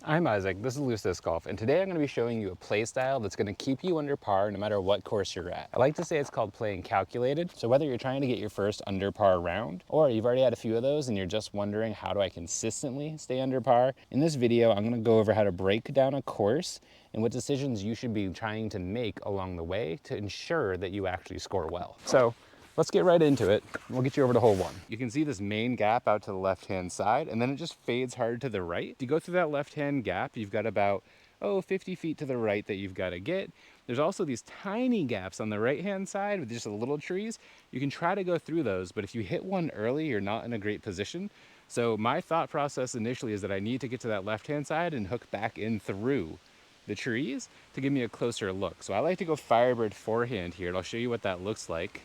I'm Isaac, this is Luce Disc Golf, and today I'm going to be showing you a play style that's going to keep you under par no matter what course you're at. I like to say it's called playing calculated, so whether you're trying to get your first under par round, or you've already had a few of those and you're just wondering how do I consistently stay under par, in this video I'm going to go over how to break down a course and what decisions you should be trying to make along the way to ensure that you actually score well. So let's get right into it. We'll get you over to hole one. You can see this main gap out to the left-hand side, and then it just fades hard to the right. If you go through that left-hand gap, you've got about, 50 feet to the right that you've got to get. There's also these tiny gaps on the right-hand side with just little trees. You can try to go through those, but if you hit one early, you're not in a great position. So my thought process initially is that I need to get to that left-hand side and hook back in through the trees to give me a closer look. So I like to go Firebird forehand here, and I'll show you what that looks like.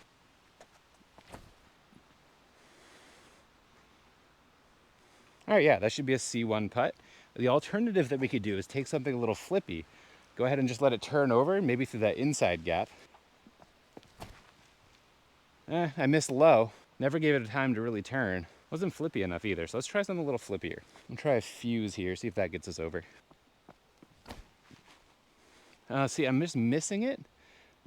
All right, yeah, that should be a C1 putt. The alternative that we could do is take something a little flippy. Go ahead and just let it turn over, maybe through that inside gap. I missed low. Never gave it a time to really turn. Wasn't flippy enough either, so let's try something a little flippier. I'll try a fuse here, see if that gets us over. See, I'm just missing it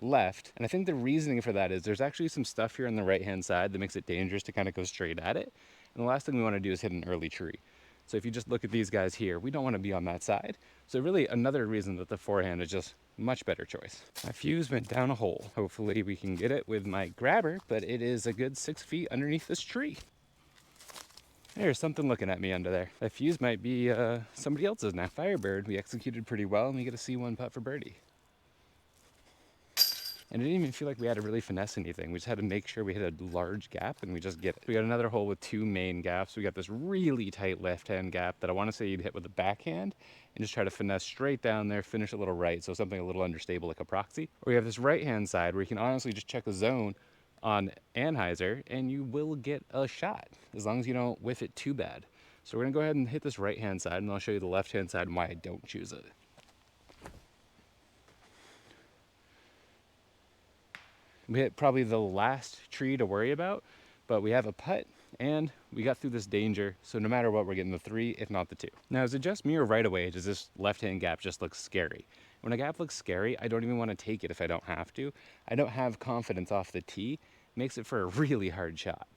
left, and I think the reasoning for that is there's actually some stuff here on the right-hand side that makes it dangerous to kind of go straight at it. And the last thing we want to do is hit an early tree. So if you just look at these guys here, we don't want to be on that side. So really another reason that the forehand is just much better choice. My fuse went down a hole. Hopefully we can get it with my grabber, but it is a good 6 feet underneath this tree. There's something looking at me under there. That fuse might be somebody else's now. Firebird, we executed pretty well, and we get a C1 putt for birdie. And it didn't even feel like we had to really finesse anything. We just had to make sure we hit a large gap and we just get it. We got another hole with two main gaps. We got this really tight left-hand gap that I want to say you'd hit with the backhand and just try to finesse straight down there, finish a little right, so something a little understable like a proxy. Or we have this right-hand side where you can honestly just check the zone on Anheuser and you will get a shot as long as you don't whiff it too bad. So we're going to go ahead and hit this right-hand side, and I'll show you the left-hand side and why I don't choose it. We hit probably the last tree to worry about, but we have a putt and we got through this danger. So no matter what, we're getting the 3, if not the 2. Now, is it just me or right away does this left-hand gap just look scary? When a gap looks scary, I don't even want to take it if I don't have to. I don't have confidence off the tee. It makes it for a really hard shot.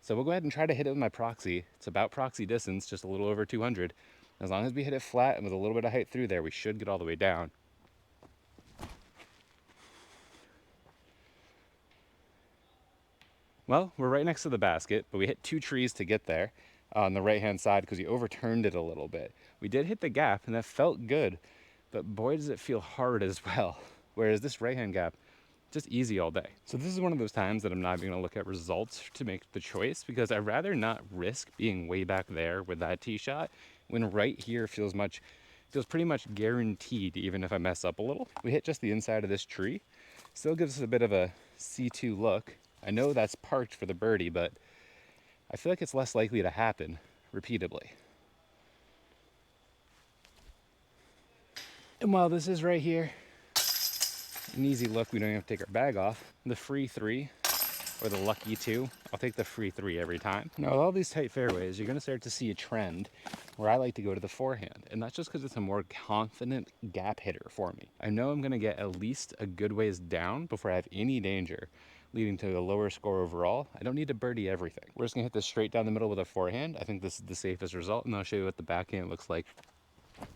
So we'll go ahead and try to hit it with my proxy. It's about proxy distance, just a little over 200. As long as we hit it flat and with a little bit of height through there, we should get all the way down. Well, we're right next to the basket, but we hit 2 trees to get there on the right-hand side because we overturned it a little bit. We did hit the gap, and that felt good, but boy, does it feel hard as well. Whereas this right-hand gap, just easy all day. So this is one of those times that I'm not even gonna look at results to make the choice because I'd rather not risk being way back there with that tee shot when right here feels pretty much guaranteed even if I mess up a little. We hit just the inside of this tree. Still gives us a bit of a C2 look. I know that's parked for the birdie, but I feel like it's less likely to happen repeatedly. And while this is right here, an easy look, we don't even have to take our bag off. The free 3 or the lucky 2, I'll take the free 3 every time. Now with all these tight fairways, you're gonna start to see a trend where I like to go to the forehand. And that's just because it's a more confident gap hitter for me. I know I'm gonna get at least a good ways down before I have any danger, leading to a lower score overall. I don't need to birdie everything. We're just gonna hit this straight down the middle with a forehand. I think this is the safest result, and I'll show you what the backhand looks like. A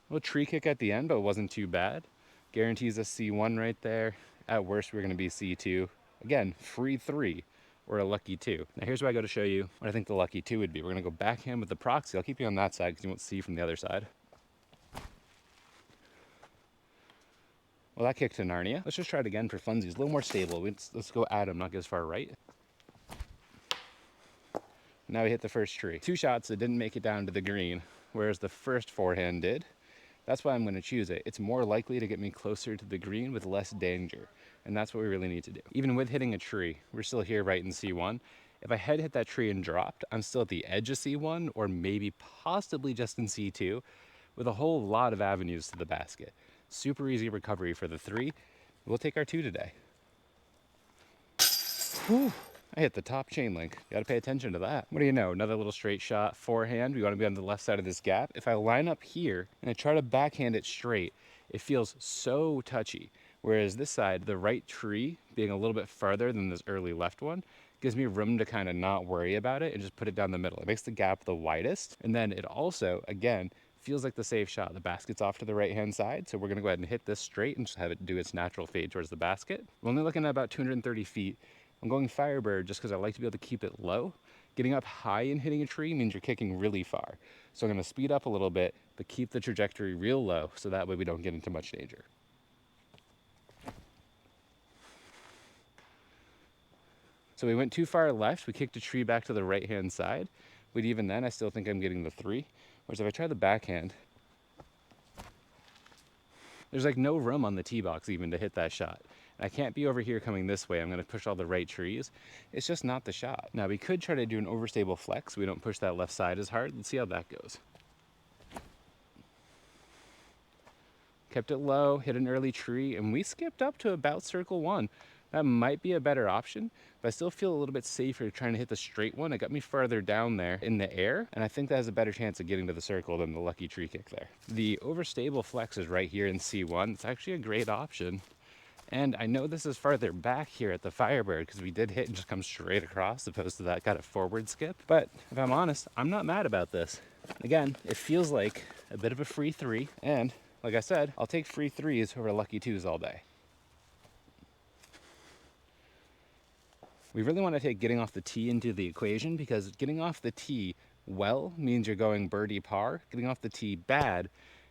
little tree kick at the end, but it wasn't too bad. Guarantees a C1 right there. At worst, we're gonna be C2. Again, free 3 or a lucky 2. Now here's where I go to show you what I think the lucky 2 would be. We're gonna go backhand with the proxy. I'll keep you on that side because you won't see from the other side. Well, that kicked to Narnia. Let's just try it again for funsies. A little more stable. Let's go at him, not get as far right. Now we hit the first tree. 2 shots that didn't make it down to the green, whereas the first forehand did. That's why I'm going to choose it. It's more likely to get me closer to the green with less danger. And that's what we really need to do. Even with hitting a tree, we're still here right in C1. If I had hit that tree and dropped, I'm still at the edge of C1 or maybe possibly just in C2 with a whole lot of avenues to the basket. Super easy recovery for the 3. We'll take our 2 today. Whew. I hit the top chain link. Got to pay attention to that. What do you know? Another little straight shot, forehand. We want to be on the left side of this gap. If I line up here and I try to backhand it straight, it feels so touchy. Whereas this side, the right tree being a little bit farther than this early left one, gives me room to kind of not worry about it and just put it down the middle. It makes the gap the widest. And then it also, again, feels like the safe shot. The basket's off to the right-hand side, so we're gonna go ahead and hit this straight and just have it do its natural fade towards the basket. We're only looking at about 230 feet. I'm going Firebird just because I like to be able to keep it low. Getting up high and hitting a tree means you're kicking really far. So I'm gonna speed up a little bit, but keep the trajectory real low so that way we don't get into much danger. So we went too far left, we kicked a tree back to the right-hand side, but even then I still think I'm getting the 3. Whereas if I try the backhand, there's like no room on the tee box even to hit that shot. And I can't be over here coming this way. I'm gonna push all the right trees. It's just not the shot. Now we could try to do an overstable flex so we don't push that left side as hard. Let's see how that goes. Kept it low, hit an early tree, and we skipped up to about circle 1. That might be a better option, but I still feel a little bit safer trying to hit the straight one. It got me farther down there in the air, and I think that has a better chance of getting to the circle than the lucky tree kick there. The overstable flex is right here in C1. It's actually a great option. And I know this is farther back here at the Firebird because we did hit and just come straight across opposed to that kind of forward skip. But if I'm honest, I'm not mad about this. Again, it feels like a bit of a free 3, and like I said, I'll take free 3s over lucky 2s all day. We really want to take getting off the tee into the equation because getting off the tee well means you're going birdie par. Getting off the tee bad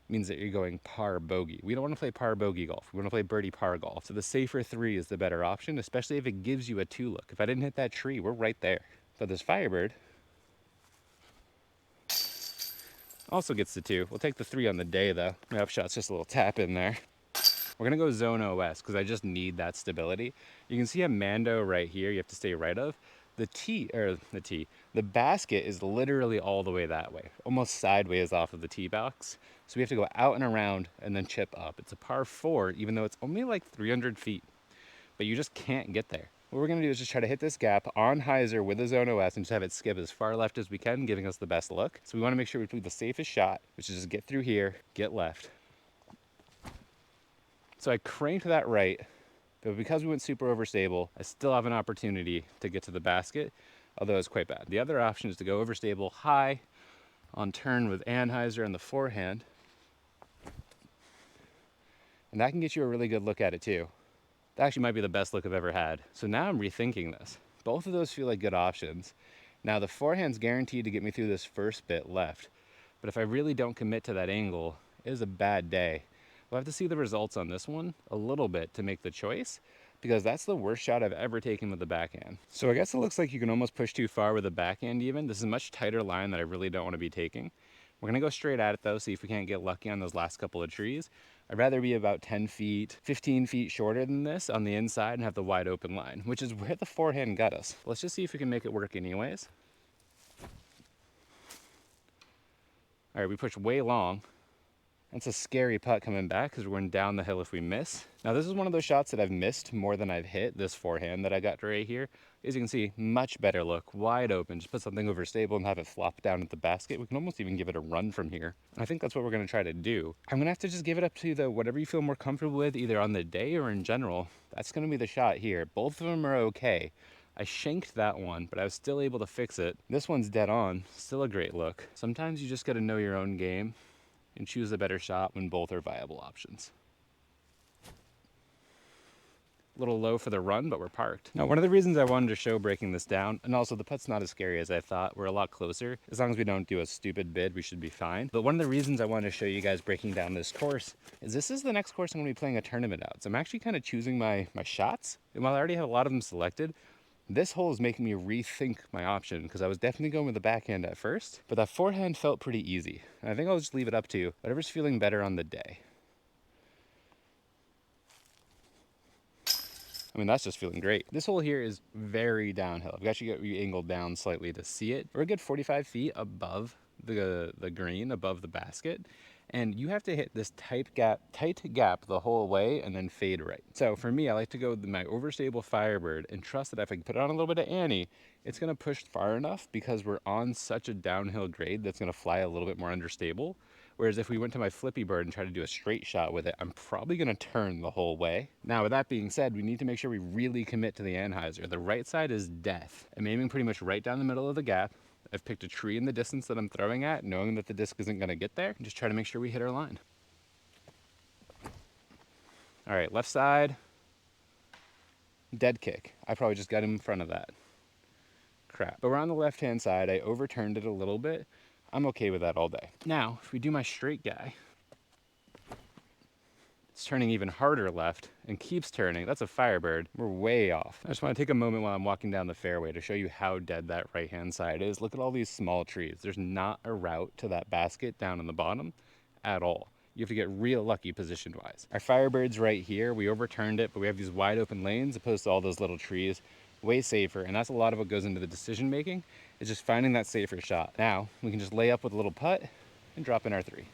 means that you're going par bogey. We don't want to play par bogey golf. We want to play birdie par golf. So the safer 3 is the better option, especially if it gives you a 2 look. If I didn't hit that tree, we're right there. But this Firebird also gets the 2. We'll take the 3 on the day though. My upshot's just a little tap in there. We're gonna go zone OS because I just need that stability. You can see a Mando right here you have to stay right of. The basket is literally all the way that way, almost sideways off of the tee box. So we have to go out and around and then chip up. It's a par 4, even though it's only like 300 feet, but you just can't get there. What we're gonna do is just try to hit this gap on hyzer with a zone OS and just have it skip as far left as we can, giving us the best look. So we wanna make sure we do the safest shot, which is just get through here, get left. So I cranked that right, but because we went super overstable, I still have an opportunity to get to the basket, although it's quite bad. The other option is to go overstable high on turn with Anheuser on the forehand. And that can get you a really good look at it too. That actually might be the best look I've ever had. So now I'm rethinking this. Both of those feel like good options. Now the forehand's guaranteed to get me through this first bit left, but if I really don't commit to that angle, it is a bad day. We'll have to see the results on this one a little bit to make the choice, because that's the worst shot I've ever taken with the backhand. So I guess it looks like you can almost push too far with the backhand even. This is a much tighter line that I really don't want to be taking. We're gonna go straight at it though, see if we can't get lucky on those last couple of trees. I'd rather be about 10 feet, 15 feet shorter than this on the inside and have the wide open line, which is where the forehand got us. Let's just see if we can make it work anyways. All right, we pushed way long. That's a scary putt coming back because we're going down the hill if we miss. Now this is one of those shots that I've missed more than I've hit, this forehand that I got right here. As you can see, much better look, wide open. Just put something overstable and have it flop down at the basket. We can almost even give it a run from here. I think that's what we're gonna try to do. I'm gonna have to just give it up to whatever you feel more comfortable with, either on the day or in general. That's gonna be the shot here. Both of them are okay. I shanked that one, but I was still able to fix it. This one's dead on, still a great look. Sometimes you just gotta know your own game and choose a better shot when both are viable options. A little low for the run, but we're parked. Now, one of the reasons I wanted to show breaking this down, and also the putt's not as scary as I thought, we're a lot closer. As long as we don't do a stupid bid, we should be fine. But one of the reasons I wanted to show you guys breaking down this course is this is the next course I'm gonna be playing a tournament out. So I'm actually kind of choosing my shots. And while I already have a lot of them selected, this hole is making me rethink my option because I was definitely going with the backhand at first, but that forehand felt pretty easy. And I think I'll just leave it up to whatever's feeling better on the day. I mean, that's just feeling great. This hole here is very downhill. I've actually got you angled down slightly to see it. We're a good 45 feet above the green, above the basket. And you have to hit this tight gap the whole way and then fade right. So for me, I like to go with my overstable Firebird and trust that if I put on a little bit of Annie, it's gonna push far enough because we're on such a downhill grade that's gonna fly a little bit more understable. Whereas if we went to my Flippy Bird and tried to do a straight shot with it, I'm probably gonna turn the whole way. Now with that being said, we need to make sure we really commit to the anhyzer. The right side is death. I'm aiming pretty much right down the middle of the gap. I've picked a tree in the distance that I'm throwing at, knowing that the disc isn't gonna get there, and just try to make sure we hit our line. All right, left side, dead kick. I probably just got him in front of that. Crap. But we're on the left-hand side. I overturned it a little bit. I'm okay with that all day. Now, if we do my straight guy, it's turning even harder left and keeps turning. That's a Firebird. We're way off. I just want to take a moment while I'm walking down the fairway to show you how dead that right-hand side is. Look at all these small trees. There's not a route to that basket down on the bottom at all. You have to get real lucky position-wise. Our Firebird's right here. We overturned it, but we have these wide open lanes opposed to all those little trees. Way safer, and that's a lot of what goes into the decision-making, is just finding that safer shot. Now, we can just lay up with a little putt and drop in our 3.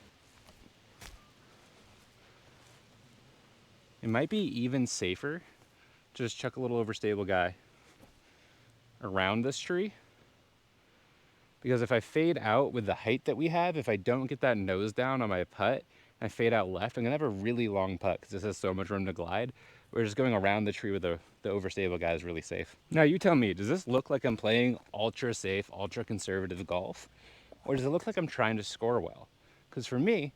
It might be even safer to just chuck a little overstable guy around this tree, because if I fade out with the height that we have, if I don't get that nose down on my putt, and I fade out left, I'm gonna have a really long putt because this has so much room to glide. We're just going around the tree with the overstable guy is really safe. Now you tell me, does this look like I'm playing ultra safe, ultra conservative golf? Or does it look like I'm trying to score well? Because for me,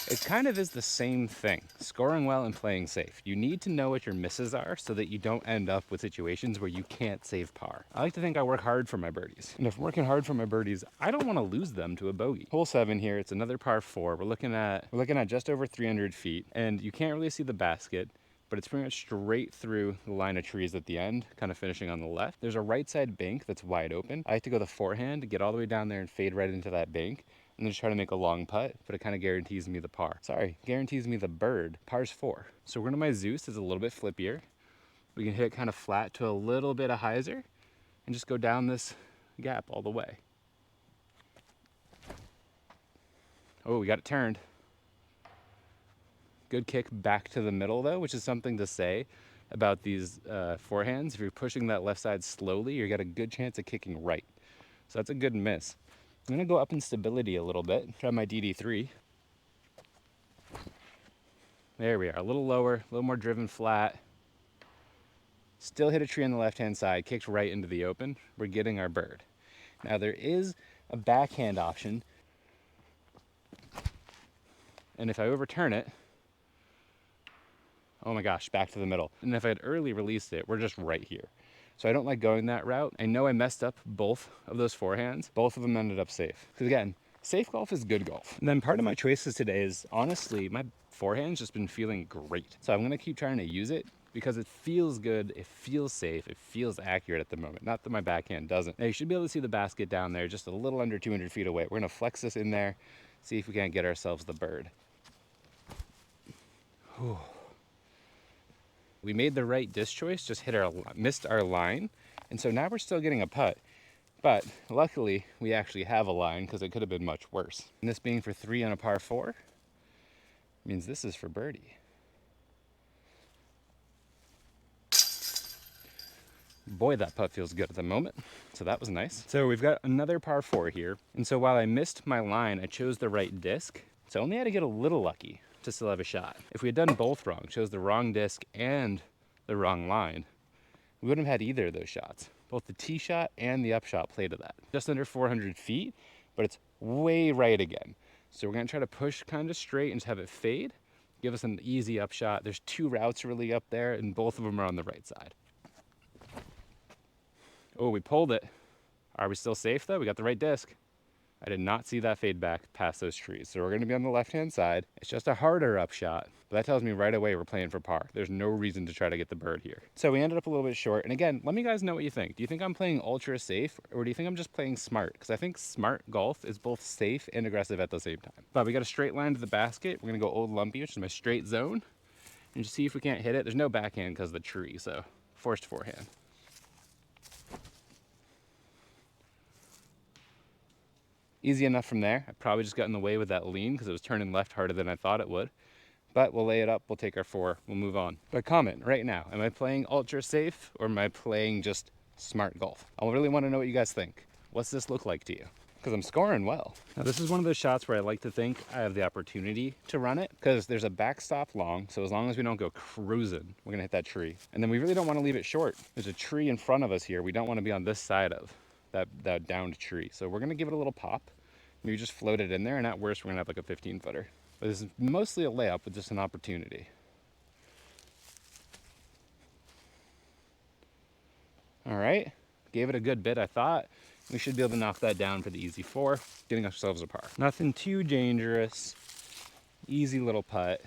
it kind of is the same thing, scoring well and playing safe. You need to know what your misses are so that you don't end up with situations where you can't save par. I like to think I work hard for my birdies. And if I'm working hard for my birdies, I don't want to lose them to a bogey. Hole 7 here, it's another par 4. We're looking at just over 300 feet, and you can't really see the basket, but it's pretty much straight through the line of trees at the end, kind of finishing on the left. There's a right side bank that's wide open. I like to go the forehand to get all the way down there and fade right into that bank, and then just try to make a long putt, but it kind of guarantees me the par. Sorry, guarantees me the bird. Par's 4. So we're gonna my Zeus is a little bit flippier. We can hit kind of flat to a little bit of hyzer and just go down this gap all the way. Oh, we got it turned. Good kick back to the middle though, which is something to say about these forehands. If you're pushing that left side slowly, you got a good chance of kicking right. So that's a good miss. I'm gonna go up in stability a little bit, try my DD3. There we are, a little lower, a little more driven flat. Still hit a tree on the left-hand side, kicked right into the open. We're getting our bird. Now there is a backhand option, and if I overturn it, oh my gosh, back to the middle. And if I had early released it, we're just right here. So I don't like going that route. I know I messed up both of those forehands. Both of them ended up safe. Because again, safe golf is good golf. And then part of my choices today is, honestly, my forehand's just been feeling great. So I'm gonna keep trying to use it because it feels good, it feels safe, it feels accurate at the moment. Not that my backhand doesn't. Now you should be able to see the basket down there just a little under 200 feet away. We're gonna flex this in there, see if we can't get ourselves the bird. Whew. We made the right disc choice, just missed our line, and so now we're still getting a putt. But luckily, we actually have a line because it could have been much worse. And this being for 3 on a par 4 means this is for birdie. Boy, that putt feels good at the moment. So that was nice. So we've got another par 4 here. And so while I missed my line, I chose the right disc. So I only had to get a little lucky to still have a shot. If we had done both wrong, chose the wrong disc and the wrong line, we wouldn't have had either of those shots. Both the tee shot and the upshot play to that. Just under 400 feet, but it's way right again. So we're gonna try to push kind of straight and just have it fade, give us an easy upshot. There's 2 routes really up there, and both of them are on the right side. Oh, we pulled it. Are we still safe though? We got the right disc. I did not see that fade back past those trees. So we're gonna be on the left-hand side. It's just a harder upshot, but that tells me right away we're playing for par. There's no reason to try to get the bird here. So we ended up a little bit short. And again, let me guys know what you think. Do you think I'm playing ultra safe, or do you think I'm just playing smart? Because I think smart golf is both safe and aggressive at the same time. But we got a straight line to the basket. We're gonna go Old Lumpy, which is my straight zone, and just see if we can't hit it. There's no backhand because of the tree, so forced forehand. Easy enough from there. I probably just got in the way with that lean because it was turning left harder than I thought it would. But we'll lay it up, we'll take our 4, we'll move on. But comment right now, am I playing ultra safe or am I playing just smart golf? I really want to know what you guys think. What's this look like to you? Because I'm scoring well. Now this is one of those shots where I like to think I have the opportunity to run it because there's a backstop long, so as long as we don't go cruising, we're gonna hit that tree. And then we really don't want to leave it short. There's a tree in front of us here. We don't want to be on this side of that downed tree. So we're gonna give it a little pop. Maybe just float it in there, and at worst, we're gonna have like a 15-footer. But this is mostly a layup with just an opportunity. All right, gave it a good bit, I thought. We should be able to knock that down for the easy 4, getting ourselves a par. Nothing too dangerous, easy little putt.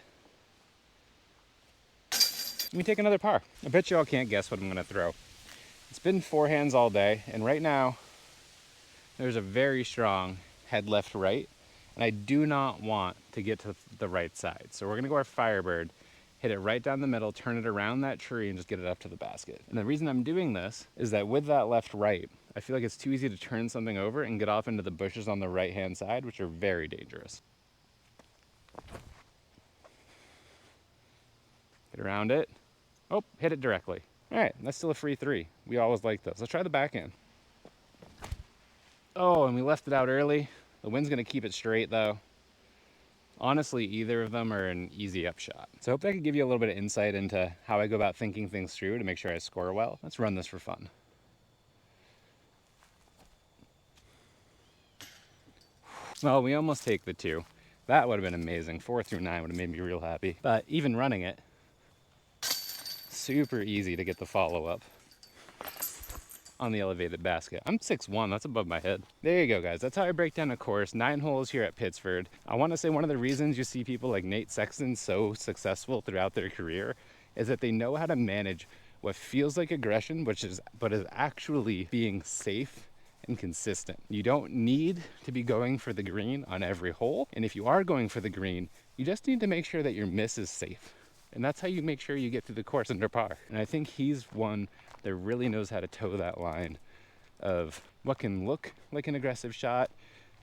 We take another par. I bet you all can't guess what I'm gonna throw. It's been forehands all day, and right now, there's a very strong head left right, and I do not want to get to the right side. So we're gonna go our Firebird, hit it right down the middle, turn it around that tree, and just get it up to the basket. And the reason I'm doing this is that with that left right, I feel like it's too easy to turn something over and get off into the bushes on the right-hand side, which are very dangerous. Get around it. Oh, hit it directly. All right, that's still a free 3. We always like those. Let's try the backhand. Oh, and we left it out early. The wind's gonna keep it straight though. Honestly, either of them are an easy upshot. So I hope that could give you a little bit of insight into how I go about thinking things through to make sure I score well. Let's run this for fun. Well, we almost take the 2. That would have been amazing. 4 through 9 would have made me real happy. But even running it, super easy to get the follow-up on the elevated basket. I'm 6'1", that's above my head. There you go, guys. That's how I break down a course. 9 holes here at Pittsford. I want to say one of the reasons you see people like Nate Sexton so successful throughout their career is that they know how to manage what feels like aggression, but is actually being safe and consistent. You don't need to be going for the green on every hole. And if you are going for the green, you just need to make sure that your miss is safe. And that's how you make sure you get through the course under par. And I think he's one that really knows how to toe that line of what can look like an aggressive shot,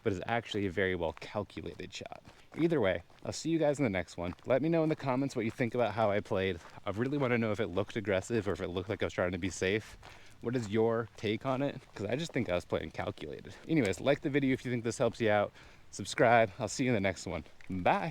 but is actually a very well calculated shot. Either way, I'll see you guys in the next one. Let me know in the comments what you think about how I played. I really want to know if it looked aggressive or if it looked like I was trying to be safe. What is your take on it? Because I just think I was playing calculated. Anyways, like the video if you think this helps you out. Subscribe. I'll see you in the next one. Bye.